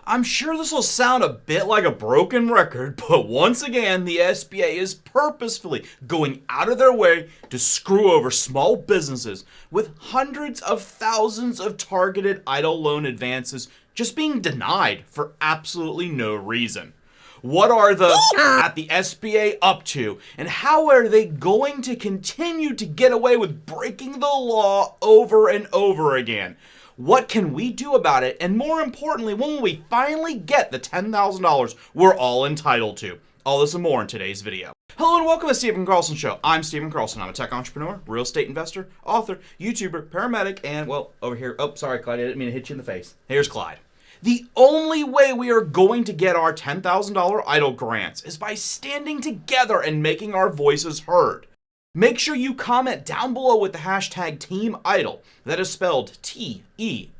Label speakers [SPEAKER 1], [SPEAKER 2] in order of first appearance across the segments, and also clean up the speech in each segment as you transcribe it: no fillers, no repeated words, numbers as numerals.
[SPEAKER 1] I'm sure this will sound a bit like a broken record, but once again, the SBA is purposefully going out of their way to screw over small businesses with hundreds of thousands of targeted EIDL loan advances just being denied for absolutely no reason. What are the at the SBA up to, and how are they going to continue to get away with breaking the law over and over again? What can we do about it? And more importantly, when will we finally get the $10,000 we're all entitled to? All this and more in today's video. Hello and welcome to the Stephen Carlson Show. I'm Stephen Carlson. I'm a tech entrepreneur, real estate investor, author, YouTuber, paramedic, and well, over here, oh, sorry, Clyde, I didn't mean to hit you in the face. Here's Clyde. The only way we are going to get our $10,000 EIDL grants is by standing together and making our voices heard. Make sure you comment down below with the hashtag TeamEIDL, that is spelled TeamEIDL,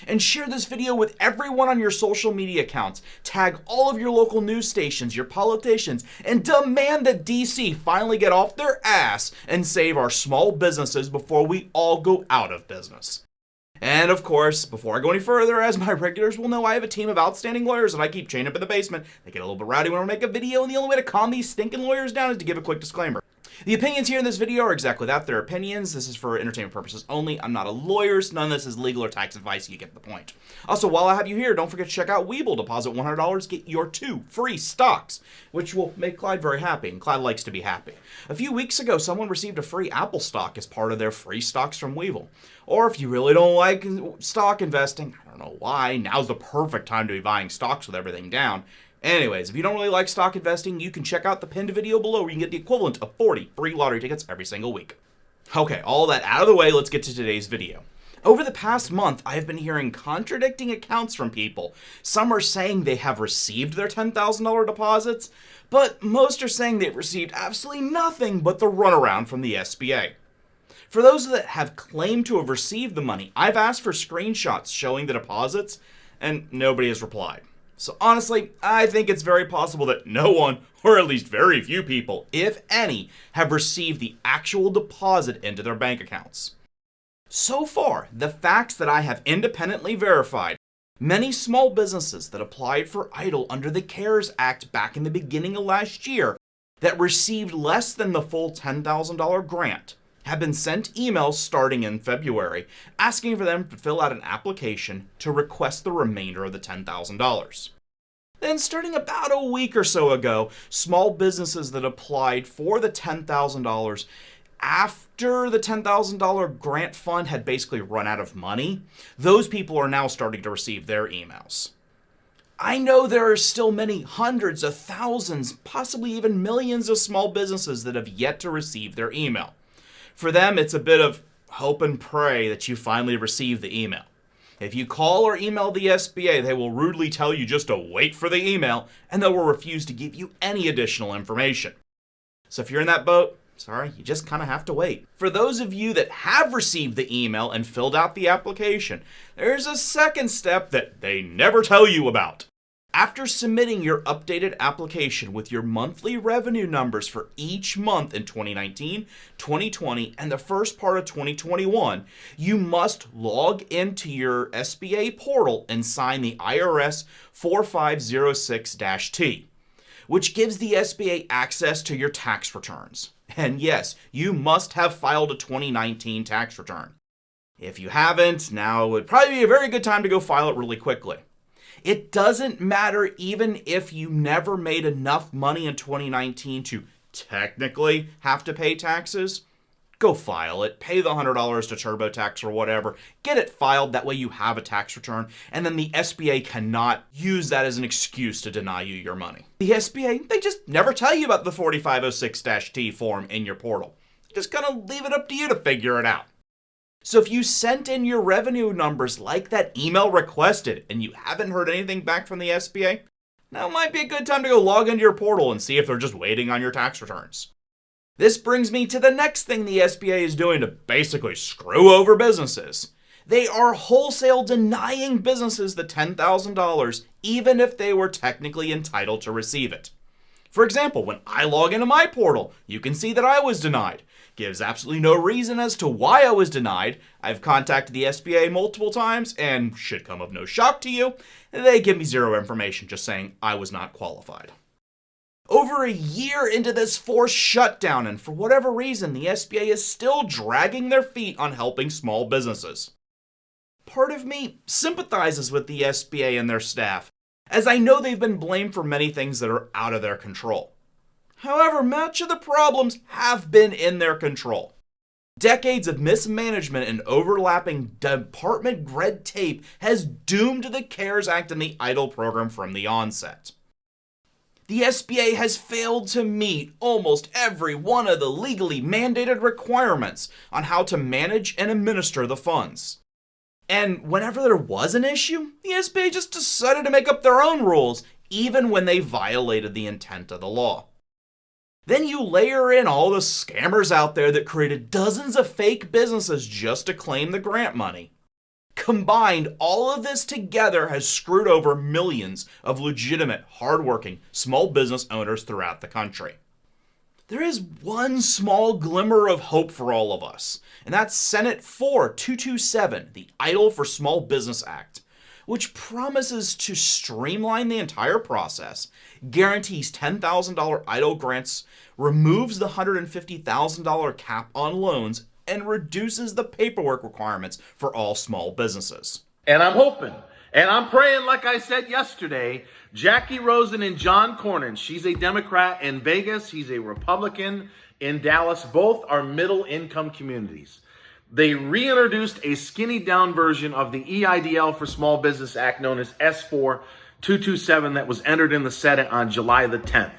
[SPEAKER 1] and share this video with everyone on your social media accounts. Tag all of your local news stations, your politicians, and demand that DC finally get off their ass and save our small businesses before we all go out of business. And of course, before I go any further, as my regulars will know, I have a team of outstanding lawyers that I keep chained up in the basement. They get a little bit rowdy when I make a video, and the only way to calm these stinking lawyers down is to give a quick disclaimer. The opinions here in this video are exactly that. They're opinions. This is for entertainment purposes only. I'm not a lawyer, so none of this is legal or tax advice. You get the point. Also, while I have you here, don't forget to check out Webull. Deposit $100, get your 2 free stocks, which will make Clyde very happy, and Clyde likes to be happy. A few weeks ago, someone received a free Apple stock as part of their free stocks from Webull. Or if you really don't like stock investing, I don't know why, now's the perfect time to be buying stocks with everything down. Anyways, if you don't really like stock investing, you can check out the pinned video below where you can get the equivalent of 40 free lottery tickets every single week. Okay, all that out of the way, let's get to today's video. Over the past month, I have been hearing contradicting accounts from people. Some are saying they have received their $10,000 deposits, but most are saying they've received absolutely nothing but the runaround from the SBA. For those that have claimed to have received the money, I've asked for screenshots showing the deposits, and nobody has replied. So honestly, I think it's very possible that no one, or at least very few people, if any, have received the actual deposit into their bank accounts. So far, the facts that I have independently verified, many small businesses that applied for EIDL under the CARES Act back in the beginning of last year that received less than the full $10,000 grant have been sent emails starting in February asking for them to fill out an application to request the remainder of the $10,000. Then starting about a week or so ago, small businesses that applied for the $10,000 after the $10,000 grant fund had basically run out of money, those people are now starting to receive their emails. I know there are still many hundreds of thousands, possibly even millions of small businesses that have yet to receive their email. For them, it's a bit of hope and pray that you finally receive the email. If you call or email the SBA, they will rudely tell you just to wait for the email, and they will refuse to give you any additional information. So if you're in that boat, sorry, you just kind of have to wait. For those of you that have received the email and filled out the application, there's a second step that they never tell you about. After submitting your updated application with your monthly revenue numbers for each month in 2019, 2020, and the first part of 2021, you must log into your SBA portal and sign the IRS 4506-T, which gives the SBA access to your tax returns. And yes, you must have filed a 2019 tax return. If you haven't, now would probably be a very good time to go file it really quickly. It doesn't matter even if you never made enough money in 2019 to technically have to pay taxes. Go file it, pay the $100 to TurboTax or whatever, get it filed, that way you have a tax return, and then the SBA cannot use that as an excuse to deny you your money. The SBA, they just never tell you about the 4506-T form in your portal. Just kind of leave it up to you to figure it out. So if you sent in your revenue numbers like that email requested and you haven't heard anything back from the SBA, now might be a good time to go log into your portal and see if they're just waiting on your tax returns. This brings me to the next thing the SBA is doing to basically screw over businesses. They are wholesale denying businesses the $10,000 even if they were technically entitled to receive it. For example, when I log into my portal, you can see that I was denied. gives absolutely no reason as to why I was denied. I've contacted the SBA multiple times, and should come of no shock to you, they give me zero information, just saying I was not qualified. Over a year into this forced shutdown, and for whatever reason, the SBA is still dragging their feet on helping small businesses. Part of me sympathizes with the SBA and their staff, as I know they've been blamed for many things that are out of their control. However, much of the problems have been in their control. Decades of mismanagement and overlapping department red tape has doomed the CARES Act and the EIDL program from the onset. The SBA has failed to meet almost every one of the legally mandated requirements on how to manage and administer the funds. And whenever there was an issue, the SBA just decided to make up their own rules, even when they violated the intent of the law. Then you layer in all the scammers out there that created dozens of fake businesses just to claim the grant money. Combined, all of this together has screwed over millions of legitimate, hardworking, small business owners throughout the country. There is one small glimmer of hope for all of us, and that's Senate 4227, the EIDL for Small Business Act, which promises to streamline the entire process, guarantees $10,000 EIDL grants, removes the $150,000 cap on loans, and reduces the paperwork requirements for all small businesses.
[SPEAKER 2] And I'm hoping, and I'm praying, like I said yesterday, Jackie Rosen and John Cornyn, she's a Democrat in Vegas, he's a Republican in Dallas, both are middle income communities. They reintroduced a skinny down version of the EIDL for Small Business Act known as S4 227 that was entered in the Senate on July the 10th.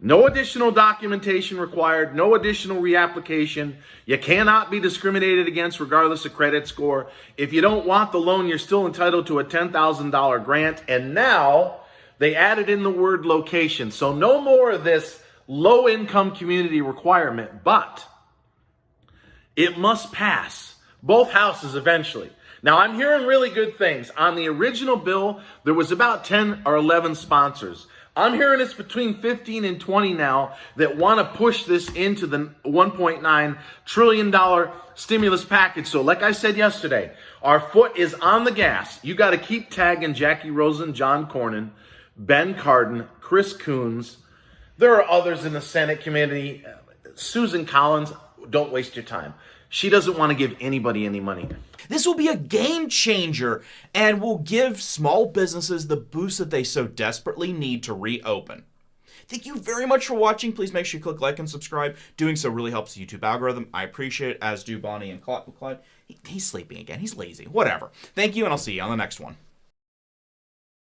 [SPEAKER 2] No additional documentation required, no additional reapplication. You cannot be discriminated against regardless of credit score. If you don't want the loan, you're still entitled to a $10,000 grant. And now they added in the word location. So no more of this low income community requirement, but it must pass both houses eventually. Now, I'm hearing really good things. On the original bill, there was about 10 or 11 sponsors. I'm hearing it's between 15 and 20 now that want to push this into the $1.9 trillion stimulus package. So like I said yesterday, our foot is on the gas. You got to keep tagging Jackie Rosen, John Cornyn, Ben Cardin, Chris Coons. There are others in the Senate committee. Susan Collins, don't waste your time. She doesn't want to give anybody any money.
[SPEAKER 1] This will be a game changer and will give small businesses the boost that they so desperately need to reopen. Thank you very much for watching. Please make sure you click like and subscribe. Doing so really helps the YouTube algorithm. I appreciate it, as do Bonnie and Clyde. He's sleeping again. He's lazy. Whatever. Thank you, and I'll see you on the next one.